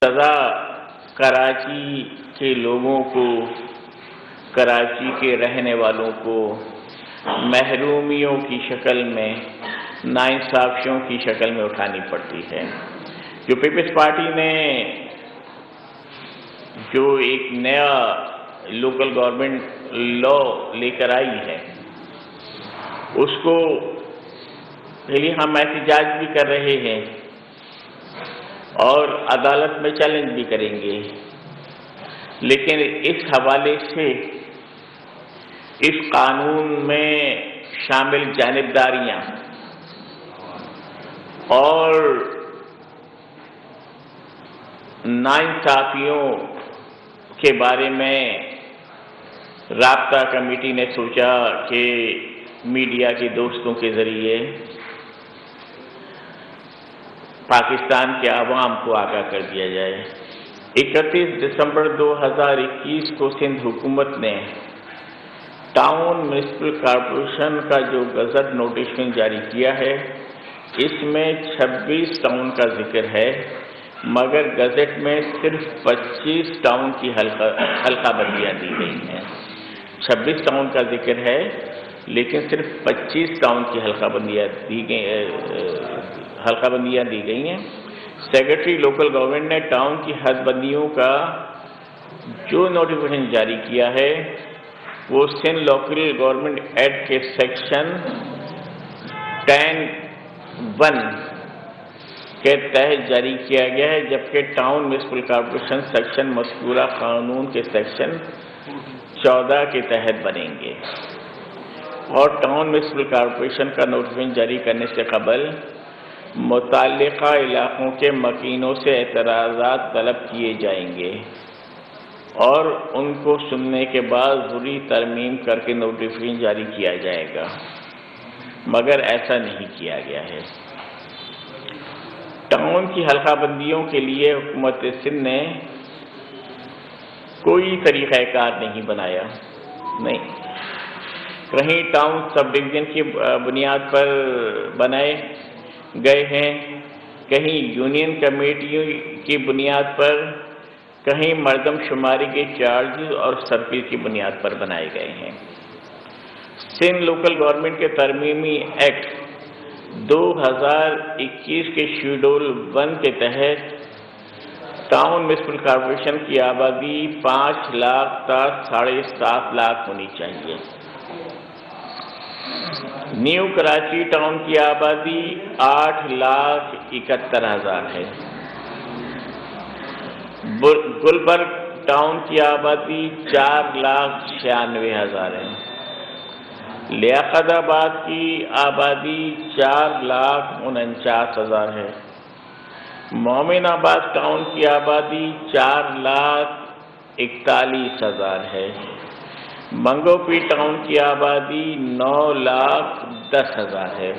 سزا کراچی کے لوگوں کو، کراچی کے رہنے والوں کو محرومیوں کی شکل میں، ناانصافیوں کی شکل میں اٹھانی پڑتی ہے۔ جو پیپلز پارٹی نے جو ایک نیا لوکل گورنمنٹ لا لے کر آئی ہے، اس کو لیے ہم احتجاج بھی کر رہے ہیں اور عدالت میں چیلنج بھی کریں گے، لیکن اس حوالے سے اس قانون میں شامل جانبداریاں اور ناانصافیوں کے بارے میں رابطہ کمیٹی نے سوچا کہ میڈیا کے دوستوں کے ذریعے پاکستان کے عوام کو آگاہ کر دیا جائے۔ 31 دسمبر 2021 کو سندھ حکومت نے ٹاؤن میونسپل کارپوریشن کا جو گزٹ نوٹیفکیشن جاری کیا ہے، اس میں 26 ٹاؤن کا ذکر ہے، مگر گزٹ میں صرف 25 ٹاؤن کی حلقہ بندیاں دی گئی ہیں۔ 26 ٹاؤن کا ذکر ہے لیکن صرف 25 ٹاؤن کی حلقہ بندیاں دی گئی ہیں۔ سیکرٹری لوکل گورنمنٹ نے ٹاؤن کی حد بندیوں کا جو نوٹیفکیشن جاری کیا ہے، وہ سندھ لوکل گورنمنٹ ایکٹ کے سیکشن 10(1) کے تحت جاری کیا گیا ہے، جبکہ ٹاؤن میونسپل کارپوریشن سیکشن مذکورہ قانون کے سیکشن 14 کے تحت بنیں گے، اور ٹاؤن میونسپل کارپوریشن کا نوٹیفکیشن جاری کرنے سے قبل متعلقہ علاقوں کے مکینوں سے اعتراضات طلب کیے جائیں گے اور ان کو سننے کے بعد ضروری ترمیم کر کے نوٹیفکیشن جاری کیا جائے گا، مگر ایسا نہیں کیا گیا ہے۔ ٹاؤن کی حلقہ بندیوں کے لیے حکومت سندھ نے کوئی طریقہ کار نہیں بنایا، نہیں، کہیں ٹاؤن سب ڈویژن کی بنیاد پر بنائے گئے ہیں، کہیں یونین کمیٹیوں کی بنیاد پر، کہیں مردم شماری کے چارجز اور سرکل کی بنیاد پر بنائے گئے ہیں۔ سندھ لوکل گورنمنٹ کے ترمیمی ایکٹ 2021 کے شیڈول 1 کے تحت ٹاؤن میونسپل کارپوریشن کی آبادی 5 لاکھ تا 7.5 لاکھ ہونی چاہیے۔ نیو کراچی ٹاؤن کی آبادی 8,71,000 ہے۔ گلبرگ ٹاؤن کی آبادی 4,96,000 ہے۔ لیاقت آباد کی آبادی 4,49,000 ہے۔ مومن آباد ٹاؤن کی آبادی 4,41,000 ہے۔ منگوپی ٹاؤن کی آبادی 9,10,000 ہے۔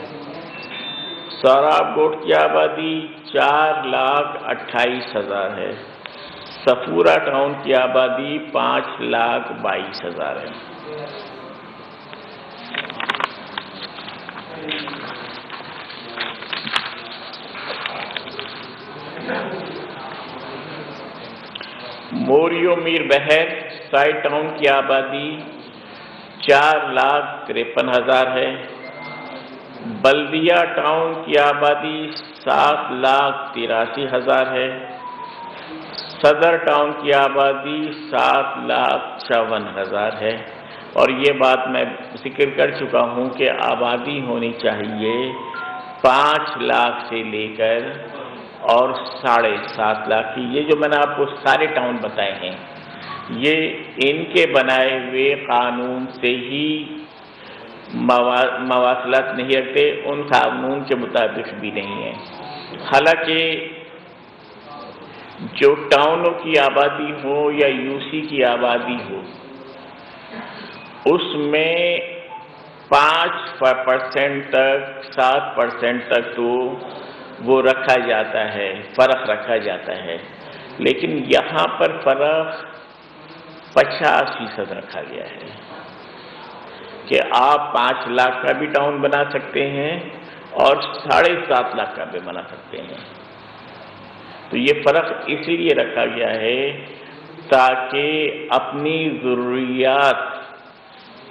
سوراب کوٹ کی آبادی 4,28,000 ہے۔ صفورہ ٹاؤن کی آبادی 5,22,000 ہے۔ موریو میر بہر سائٹ ٹاؤن کی آبادی 4,53,000 ہے۔ بلدیہ ٹاؤن کی آبادی 7,83,000 ہے۔ صدر ٹاؤن کی آبادی 7,54,000 ہے، اور یہ بات میں ذکر کر چکا ہوں کہ آبادی ہونی چاہیے 5 لاکھ سے لے کر اور 7.5 لاکھ کی۔ یہ جو میں نے آپ کو سارے ٹاؤن بتائے ہیں، یہ ان کے بنائے ہوئے قانون سے ہی مواصلات نہیں رکھتے، ان قانون کے مطابق بھی نہیں ہیں۔ حالانکہ جو ٹاؤنوں کی آبادی ہو یا UC کی آبادی ہو، اس میں 5% تک 7% تک تو وہ رکھا جاتا ہے، فرق رکھا جاتا ہے، لیکن یہاں پر فرق 50% رکھا گیا ہے کہ آپ 5 لاکھ کا بھی ٹاؤن بنا سکتے ہیں اور 7.5 لاکھ کا بھی بنا سکتے ہیں۔ تو یہ فرق اس لیے رکھا گیا ہے تاکہ اپنی ضروریات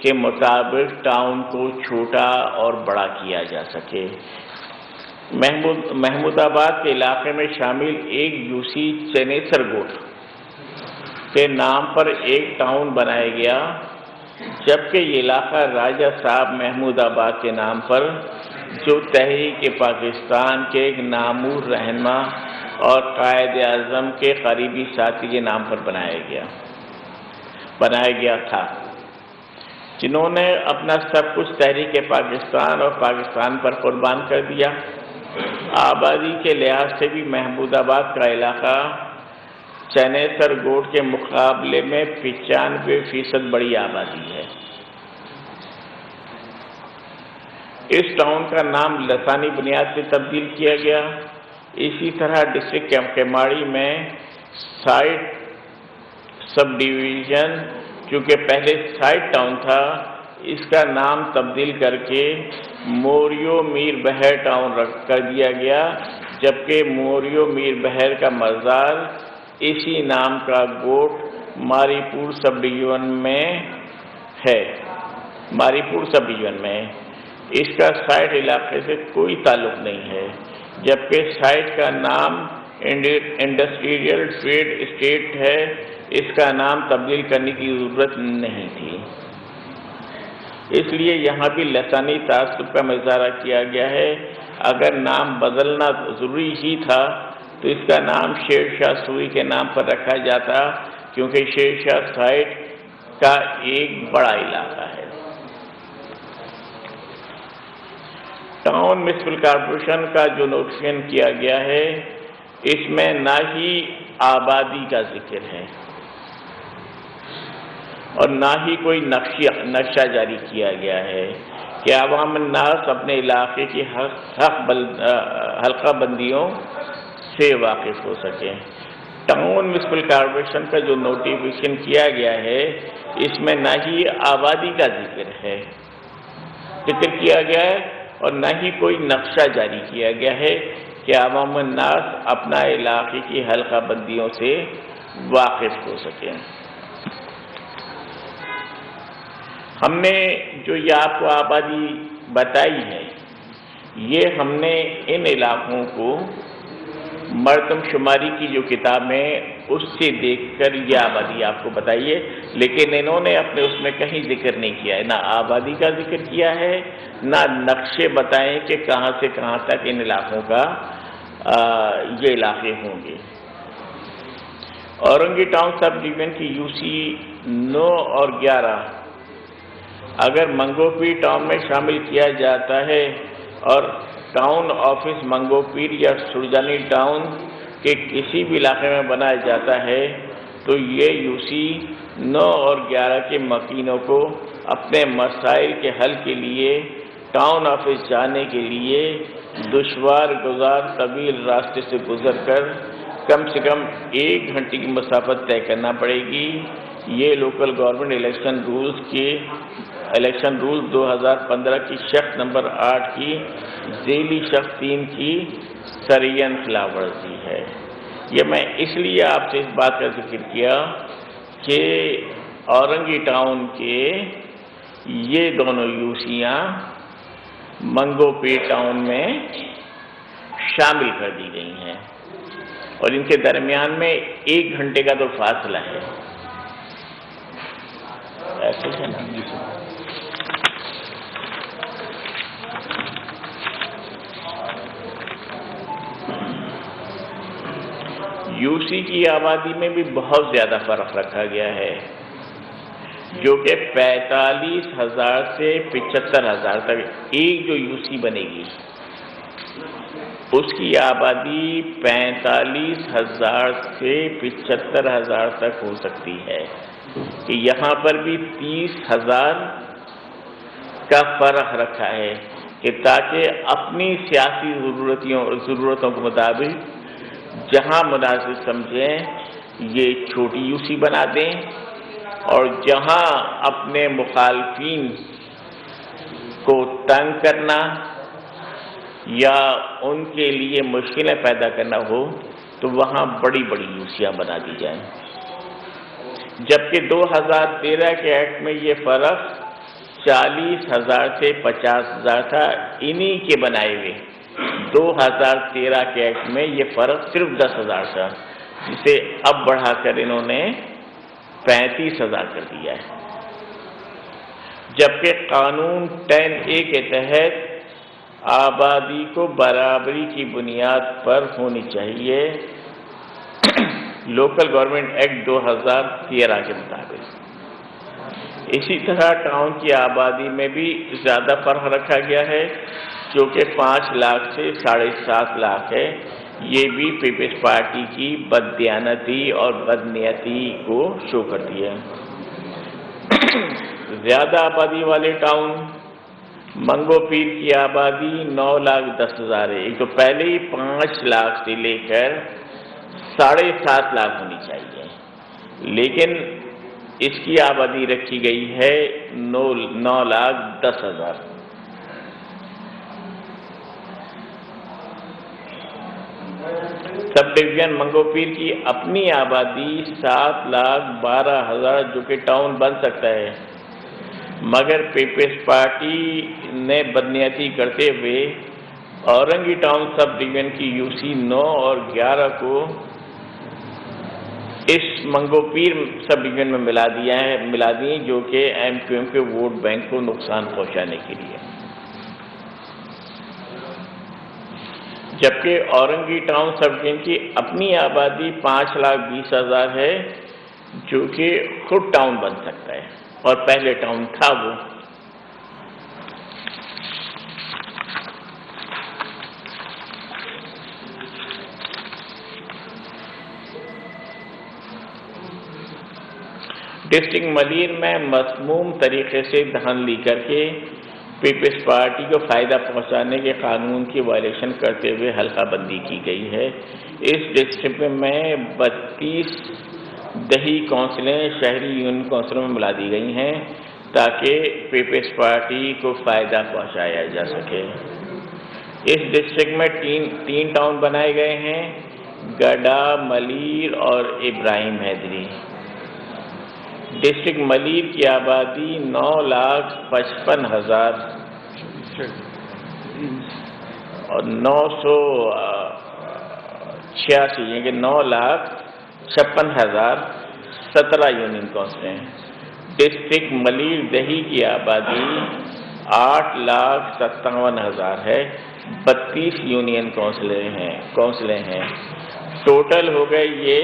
کے مطابق ٹاؤن کو چھوٹا اور بڑا کیا جا سکے۔ محمود آباد کے علاقے میں شامل ایک یوسی چنیسر گوٹ کے نام پر ایک ٹاؤن بنایا گیا، جبکہ یہ علاقہ راجہ صاحب محمود آباد کے نام پر، جو تحریک پاکستان کے ایک نامور رہنما اور قائد اعظم کے قریبی ساتھی کے نام پر بنایا گیا تھا، جنہوں نے اپنا سب کچھ تحریک پاکستان اور پاکستان پر قربان کر دیا۔ آبادی کے لحاظ سے بھی محمود آباد کا علاقہ چنیسر گوٹ کے مقابلے میں 95% بڑی آبادی ہے۔ اس ٹاؤن کا نام لسانی بنیاد سے تبدیل کیا گیا۔ اسی طرح ڈسٹرکٹ کیماڑی میں سائٹ سب ڈویژن، چونکہ پہلے سائٹ ٹاؤن تھا، اس کا نام تبدیل کر کے موریو میر بہر ٹاؤن کر دیا گیا، جبکہ موریو میر بہر کا مزار اسی نام کا گوٹ ماری پور سب ڈویژن میں ہے۔ اس کا سائٹ علاقے سے کوئی تعلق نہیں ہے، جبکہ سائٹ کا نام انڈسٹریل ٹریڈ اسٹیٹ ہے۔ اس کا نام تبدیل کرنے کی ضرورت نہیں تھی، اس لیے یہاں بھی لسانی تعصب کا مظاہرہ کیا گیا ہے۔ اگر نام بدلنا ضروری ہی تھا تو اس کا نام شیر شاہ سوری کے نام پر رکھا جاتا، کیونکہ شیر شاہ سائٹ کا ایک بڑا علاقہ ہے۔ ٹاؤن میونسپل کارپوریشن کا جو نوٹیفیکیشن کیا گیا ہے، اس میں نہ ہی آبادی کا ذکر ہے اور نہ ہی کوئی نقشہ جاری کیا گیا ہے کہ عوام الناس اپنے علاقے کی حلقہ بندیوں سے واقف ہو سکیں۔ ٹاؤن میونسپل کارپوریشن کا جو نوٹیفیکیشن کیا گیا ہے، اس میں نہ ہی آبادی کا ذکر کیا گیا ہے اور نہ ہی کوئی نقشہ جاری کیا گیا ہے کہ عوام الناس اپنا علاقے کی حلقہ بندیوں سے واقف ہو سکیں۔ ہم نے جو یہ آپ کو آبادی بتائی ہے، یہ ہم نے ان علاقوں کو مردم شماری کی جو کتاب ہے اس سے دیکھ کر یہ آبادی آپ کو بتائی ہے، لیکن انہوں نے اپنے اس میں کہیں ذکر نہیں کیا ہے، نہ آبادی کا ذکر کیا ہے، نہ نقشے بتائیں کہ کہاں سے کہاں تک ان علاقوں کا یہ علاقے ہوں گے۔ اورنگی ٹاؤن سب ڈویژن کی یوسی 9 اور 11 اگر منگو پیر ٹاؤن میں شامل کیا جاتا ہے اور ٹاؤن آفس منگو پیر یا سرجانی ٹاؤن کے کسی بھی علاقے میں بنایا جاتا ہے، تو یہ یوسی 9 اور 11 کے مکینوں کو اپنے مسائل کے حل کے لیے ٹاؤن آفس جانے کے لیے دشوار گزار طویل راستے سے گزر کر کم سے کم 1 گھنٹے کی مسافت طے کرنا پڑے گی۔ یہ لوکل گورنمنٹ الیکشن رول 2015 کی شرط نمبر 8 کی ذیلی شرط 3 کی سرعین خلاف ورزی ہے۔ یہ میں اس لیے آپ سے اس بات کا ذکر کیا کہ اورنگی ٹاؤن کے یہ دونوں یوسیاں منگو پیر ٹاؤن میں شامل کر دی گئی ہیں اور ان کے درمیان میں 1 گھنٹے کا تو فاصلہ ہے۔ ایسے ہے نا؟ یوسی کی آبادی میں بھی بہت زیادہ فرق رکھا گیا ہے، جو کہ 45,000 سے 75,000 تک ایک جو یوسی بنے گی اس کی آبادی 45,000 سے 75,000 تک ہو سکتی ہے، کہ یہاں پر بھی 30,000 کا فرق رکھا ہے کہ تاکہ اپنی سیاسی ضرورتوں کے مطابق جہاں مناسب سمجھیں یہ چھوٹی یوسی بنا دیں، اور جہاں اپنے مخالفین کو تنگ کرنا یا ان کے لیے مشکلیں پیدا کرنا ہو تو وہاں بڑی بڑی یوسیاں بنا دی جائیں، جبکہ 2013 کے ایکٹ میں یہ فرق 40,000 سے 50,000 تھا، انہی کے بنائے ہوئے 2013 کے ایکٹ میں یہ فرق صرف 10,000 تھا، جسے اب بڑھا کر انہوں نے 35,000 کر دیا ہے، جبکہ قانون 10A کے تحت آبادی کو برابری کی بنیاد پر ہونی چاہیے، لوکل گورنمنٹ ایکٹ 2013 کے مطابق۔ اسی طرح ٹاؤن کی آبادی میں بھی زیادہ فرق رکھا گیا ہے، جو کہ 5 لاکھ سے 7.5 لاکھ ہے۔ یہ بھی پیپلز پارٹی کی بددیانتی اور بدنیتی کو شو کرتی ہے۔ زیادہ آبادی والے ٹاؤن، منگو پیر کی آبادی 9,10,000 ہے، ایک تو پہلے ہی 5 لاکھ سے لے کر 7.5 لاکھ ہونی چاہیے، لیکن اس کی آبادی رکھی گئی ہے 9,10,000۔ سب ڈویژن منگو پیر کی اپنی آبادی 7,12,000، جو کہ ٹاؤن بن سکتا ہے، مگر پیپلز پارٹی نے بدنیتی کرتے ہوئے اورنگی ٹاؤن سب ڈویژن کی یوسی 9 اور 11 کو اس منگو پیر سب ڈویژن میں ملا دی، جو کہ MQM کے ووٹ بینک کو نقصان پہنچانے کے لیے، جبکہ اورنگی ٹاؤن سب ڈویژن کی اپنی آبادی 5,20,000 ہے، جو کہ خود ٹاؤن بن سکتا ہے اور پہلے ٹاؤن تھا وہ۔ ڈسٹرکٹ ملیر میں مسموم طریقے سے دھاندلی کر کے پیپلز پارٹی کو فائدہ پہنچانے کے قانون کی وائلیشن کرتے ہوئے حلقہ بندی کی گئی ہے۔ اس ڈسٹرکٹ میں 32 دیہی کونسلیں شہری یونین کونسلوں میں ملا دی گئی ہیں تاکہ پیپلز پارٹی کو فائدہ پہنچایا جا سکے۔ اس ڈسٹرکٹ میں تین ٹاؤن بنائے گئے ہیں، گڈا، ملیر اور ابراہیم حیدری۔ ڈسٹرکٹ ملیر کی آبادی 9,55,000 اور 986، یعنی کہ 9,56,000 17 یونین کونسلیں ہیں۔ ڈسٹرکٹ ملیر دیہی کی آبادی 8,57,000 ہے، 32 یونین کونسلیں ہیں۔ ٹوٹل ہو گئے یہ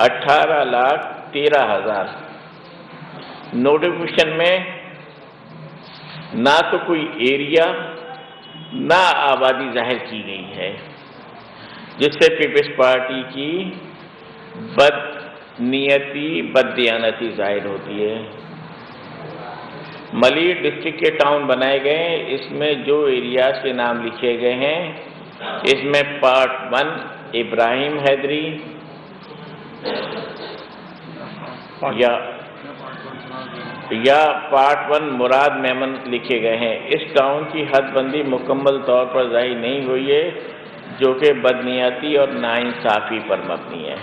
18,13,000۔ نوٹیفیکیشن میں نہ تو کوئی ایریا نہ آبادی ظاہر کی گئی ہے، جس سے پیپلز پارٹی کی بددیانتی ظاہر ہوتی ہے۔ ملیر ڈسٹرکٹ کے ٹاؤن بنائے گئے ہیں، اس میں جو ایریاز کے نام لکھے گئے ہیں، اس میں پارٹ 1 ابراہیم حیدری یا پارٹ 1 مراد میمن لکھے گئے ہیں۔ اس ٹاؤن کی حد بندی مکمل طور پر ظاہر نہیں ہوئی ہے، جو کہ بدنیاتی اور ناانصافی پر مبنی ہے۔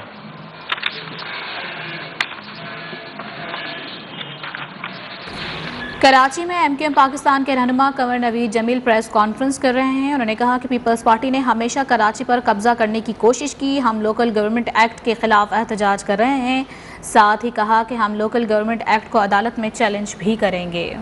کراچی میں MQM پاکستان کے رہنما کنور نوید جمیل پریس کانفرنس کر رہے ہیں۔ انہوں نے کہا کہ پیپلز پارٹی نے ہمیشہ کراچی پر قبضہ کرنے کی کوشش کی، ہم لوکل گورنمنٹ ایکٹ کے خلاف احتجاج کر رہے ہیں، ساتھ ہی کہا کہ ہم لوکل گورنمنٹ ایکٹ کو عدالت میں چیلنج بھی کریں گے۔